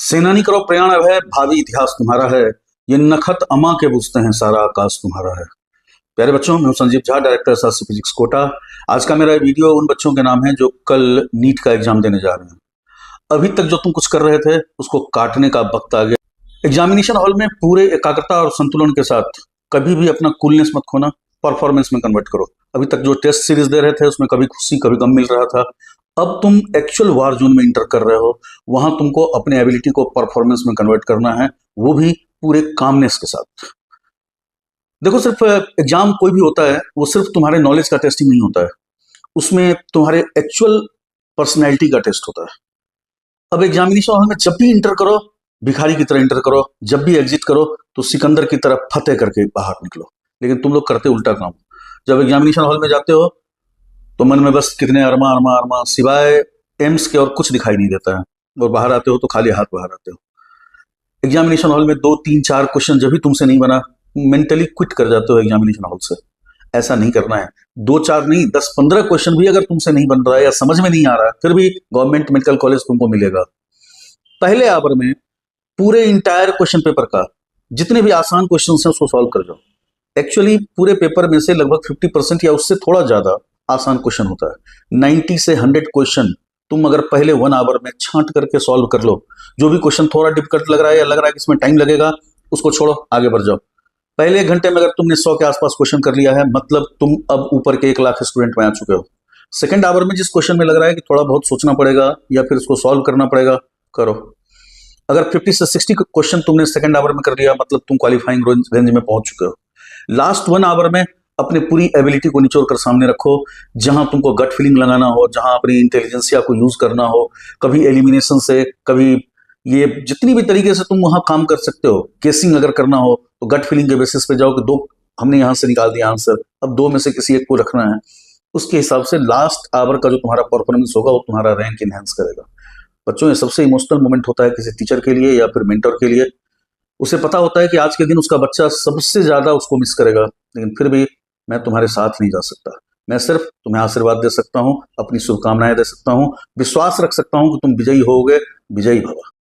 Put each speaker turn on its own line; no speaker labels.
सेनानी करो प्रयाण है, भावी इतिहास तुम्हारा है। ये नखत अमा के बुझते हैं, सारा आकाश तुम्हारा है। प्यारे बच्चों, मैं हूं संजीव झा, डायरेक्टर शास्त्री फिजिक्स कोटा। आज का मेरा वीडियो उन बच्चों के नाम है जो कल नीट का एग्जाम देने जा रहे हैं। अभी तक जो तुम कुछ कर रहे थे उसको काटने का वक्त आ गया। एग्जामिनेशन हॉल में पूरे एकाग्रता और संतुलन के साथ कभी भी अपना कूलनेस मत खोना, परफॉर्मेंस में कन्वर्ट करो। अभी तक जो टेस्ट सीरीज दे रहे थे उसमें कभी खुशी कभी गम मिल रहा था। अब तुम एक्चुअल वार जोन में इंटर कर रहे हो, वहां तुमको अपने एबिलिटी को परफॉर्मेंस में कन्वर्ट करना है, वो भी पूरे कामनेस के साथ। देखो, सिर्फ एग्जाम कोई भी होता है वो सिर्फ तुम्हारे नॉलेज का टेस्टिंग नहीं होता है, उसमें तुम्हारे एक्चुअल पर्सनैलिटी का टेस्ट होता है। अब एग्जामिनेशन हॉल में जब भी इंटर करो, भिखारी की तरह इंटर करो, जब भी एग्जिट करो तो सिकंदर की तरह फतेह करके बाहर निकलो। लेकिन तुम लोग करते उल्टा काम। जब एग्जामिनेशन हॉल में जाते हो तो मन में बस कितने अरमा अरमा अरमा, सिवाय एम्स के और कुछ दिखाई नहीं देता है, और बाहर आते हो तो खाली हाथ बाहर आते हो। एग्जामिनेशन हॉल में 2, 3, 4 क्वेश्चन जब भी तुमसे नहीं बना, मेंटली क्विट कर जाते हो एग्जामिनेशन हॉल से। ऐसा नहीं करना है। 2, 4 नहीं, 10, 15 क्वेश्चन भी अगर तुमसे नहीं बन रहा है या समझ में नहीं आ रहा है, फिर भी गवर्नमेंट मेडिकल कॉलेज तुमको मिलेगा। पहले आवर में पूरे इंटायर क्वेश्चन पेपर का जितने भी आसान क्वेश्चन हैं उसको सॉल्व कर जाओ। एक्चुअली पूरे पेपर में से लगभग 50% या उससे थोड़ा ज्यादा आसान क्वेश्चन होता है। 90 से 100 क्वेश्चन तुम अगर पहले 1 आवर में छांट करके सॉल्व कर लो, जो भी क्वेश्चन थोड़ा डिफिकल्ट लग रहा है या लग रहा है कि इसमें टाइम लगेगा, उसको छोड़ो, आगे बढ़ जाओ। पहले 1 घंटे में अगर तुमने 100 के आसपास क्वेश्चन कर लिया है, मतलब तुम अब ऊपर के 1 लाख स्टूडेंट में आ चुके हो। सेकंड आवर में जिस क्वेश्चन में लग रहा है कि थोड़ा बहुत सोचना पड़ेगा या फिर उसको सॉल्व करना पड़ेगा, करो। अगर 50 से 60 क्वेश्चन तुमने सेकंड आवर में कर लिया, मतलब तुम क्वालिफाइंग रेंज में पहुंच चुके हो। लास्ट 1 आवर में अपने पूरी एबिलिटी को निचोड़ कर सामने रखो। जहां तुमको गट फीलिंग लगाना हो, जहां अपनी इंटेलिजेंसिया को यूज करना हो, कभी एलिमिनेशन से, कभी ये जितनी भी तरीके से तुम वहां काम कर सकते हो। केसिंग अगर करना हो तो गट फीलिंग के बेसिस पे जाओ कि 2 हमने यहां से निकाल दिया आंसर, अब 2 में से किसी एक को रखना है। उसके हिसाब से लास्ट आवर का जो तुम्हारा परफॉर्मेंस होगा वो तुम्हारा रैंक इनहेंस करेगा। बच्चों, ये सबसे इमोशनल मोमेंट होता है किसी टीचर के लिए या फिर मेंटर के लिए। उसे पता होता है कि आज के दिन उसका बच्चा सबसे ज्यादा उसको मिस करेगा, लेकिन फिर भी मैं तुम्हारे साथ नहीं जा सकता। मैं सिर्फ तुम्हें आशीर्वाद दे सकता हूं, अपनी शुभकामनाएं दे सकता हूं, विश्वास रख सकता हूं कि तुम विजयी होगे। विजयी भव।